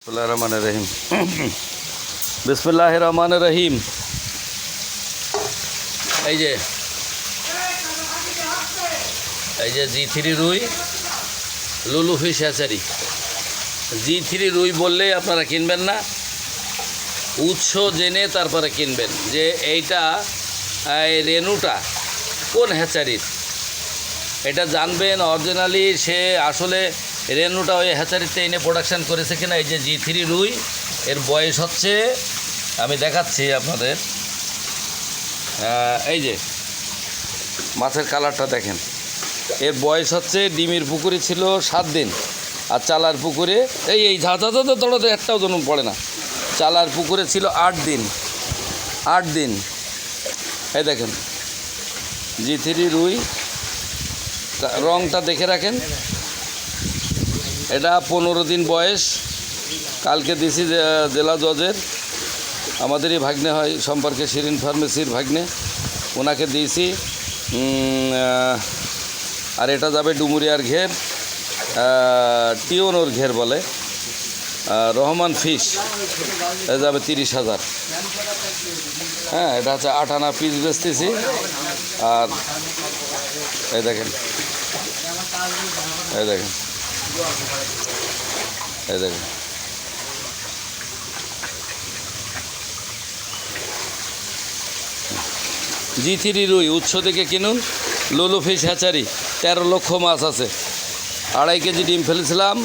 রহিম বিসমিল্লাহির রহমানির রহিম। এই যে G3 রুই লুলু ফিশ হ্যাচারি। G3 রুই বললেই আপনারা কিনবেন না, উৎস জেনে তারপরে কিনবেন যে এইটা রেনুটা কোন হ্যাচারির, এটা জানবেন অরিজিনালি সে আসলে রেনুটা ওই হ্যাচারিতে এনে প্রোডাকশান করেছে কিনা। এই যে G3 রুই, এর বয়স হচ্ছে, আমি দেখাচ্ছি আপনাদের, এই যে মাছের কালারটা দেখেন, এর বয়স হচ্ছে, ডিমের পুকুরে ছিল 7 দিন, আর চালার পুকুরে এই ঝাঁঝা দড়াতে একটাও জন্ম পড়ে না, চালার পুকুরে ছিল 8 দিন। এই দেখেন G3 রুই, রংটা দেখে রাখেন। এটা 15 দিন বয়স, কালকে দিছি জেলা জজের, আমাদেরই ভাগ্নে হয় সম্পর্কে, শিরিন ফার্মেসির ভাগ্নে, ওনাকে দিয়েছি। আর এটা যাবে ডুমুরিয়ার ঘের, টিওনোর ঘের বলে, রহমান ফিশ, এটা যাবে 30,000। হ্যাঁ, এটা হচ্ছে 8 আনা পিস বেচতেছি। আর এই দেখেন G3 রুই উৎস থেকে কিনুন, লুলু ফিশ হ্যাচারি। 13 লক্ষ মাছ আছে, 2.5 কেজি ডিম ফেলেছিলাম।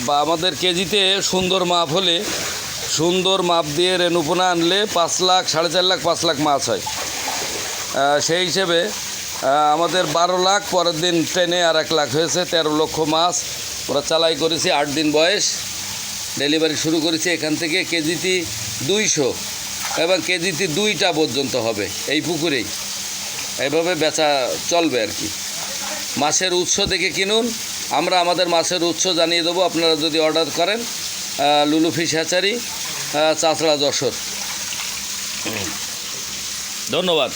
বা আমাদের কেজিতে সুন্দর মাপ হলে, সুন্দর মাপ দিয়ে রেনুপোনা আনলে 5 লাখ, 4.5 লাখ, 5 লাখ মাছ হয়। সেই হিসেবে আমাদের 12 লাখ, পরের দিন ট্রেনে আর 1 লাখ হয়েছে, 13 লক্ষ মাছ ওরা চালাই করেছি। 8 দিন বয়স, ডেলিভারি শুরু করেছি এখান থেকে। কেজিতে 200 এবং কেজিতে 2টা পর্যন্ত হবে এই পুকুরেই, এইভাবে বেচা চলবে আর কি। মাছের উৎস দেখে কিনুন, আমরা আমাদের মাছের উৎস জানিয়ে দেবো আপনারা যদি অর্ডার করেন। লুলু ফিশ হ্যাচারি, চাঁচড়া, যশোর। ধন্যবাদ।